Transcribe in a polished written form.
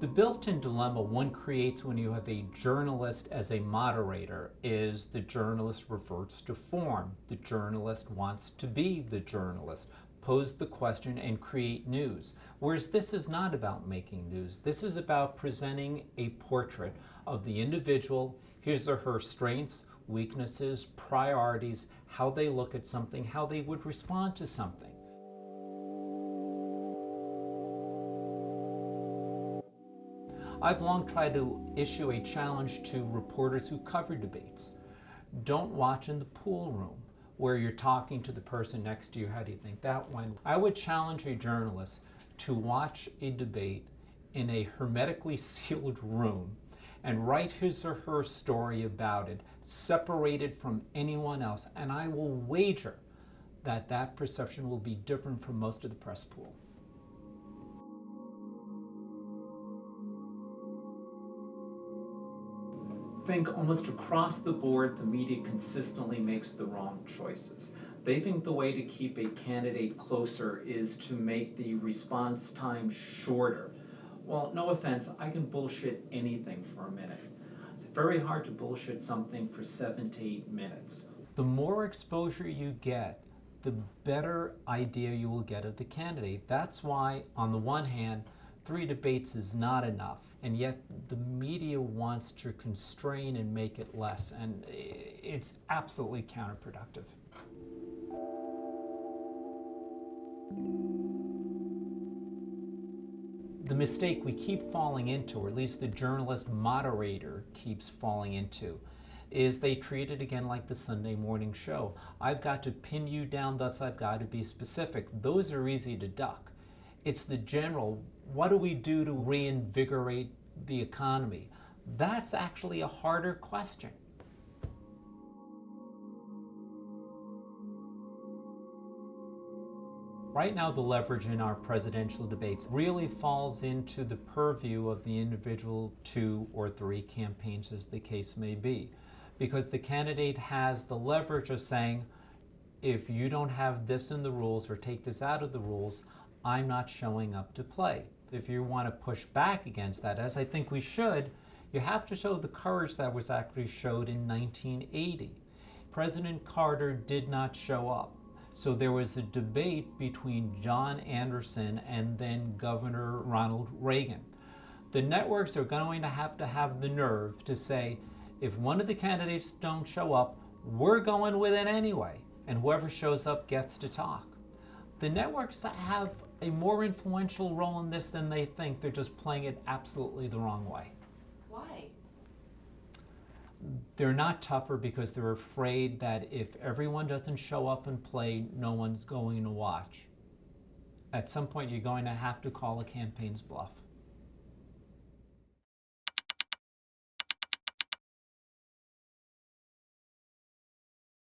The built-in dilemma one creates when you have a journalist as a moderator is the journalist reverts to form. The journalist wants to be the journalist, pose the question and create news. Whereas this is not about making news. This is about presenting a portrait of the individual, his or her strengths, weaknesses, priorities, how they look at something, how they would respond to something. I've long tried to issue a challenge to reporters who cover debates. Don't watch in the pool room where you're talking to the person next to you. How do you think that went? I would challenge a journalist to watch a debate in a hermetically sealed room and write his or her story about it, separated from anyone else. And I will wager that that perception will be different from most of the press pool. I think almost across the board, the media consistently makes the wrong choices. They think the way to keep a candidate closer is to make the response time shorter. Well, no offense, I can bullshit anything for a minute. It's very hard to bullshit something for 7 to 8 minutes. The more exposure you get, the better idea you will get of the candidate. That's why, on the one hand, 3 debates is not enough, and yet the media wants to constrain and make it less, and it's absolutely counterproductive. The mistake we keep falling into, or at least the journalist moderator keeps falling into, is they treat it again like the Sunday morning show. I've got to pin you down, thus I've got to be specific. Those are easy to duck. It's the general, what do we do to reinvigorate the economy? That's actually a harder question. Right now, the leverage in our presidential debates really falls into the purview of the individual 2 or 3 campaigns, as the case may be, because the candidate has the leverage of saying, if you don't have this in the rules or take this out of the rules, I'm not showing up to play. If you want to push back against that, as I think we should, you have to show the courage that was actually showed in 1980. President Carter did not show up. So there was a debate between John Anderson and then Governor Ronald Reagan. The networks are going to have the nerve to say, if one of the candidates don't show up, we're going with it anyway, and whoever shows up gets to talk. The networks have a more influential role in this than they think. They're just playing it absolutely the wrong way. Why? They're not tougher because they're afraid that if everyone doesn't show up and play, no one's going to watch. At some point, you're going to have to call a campaign's bluff.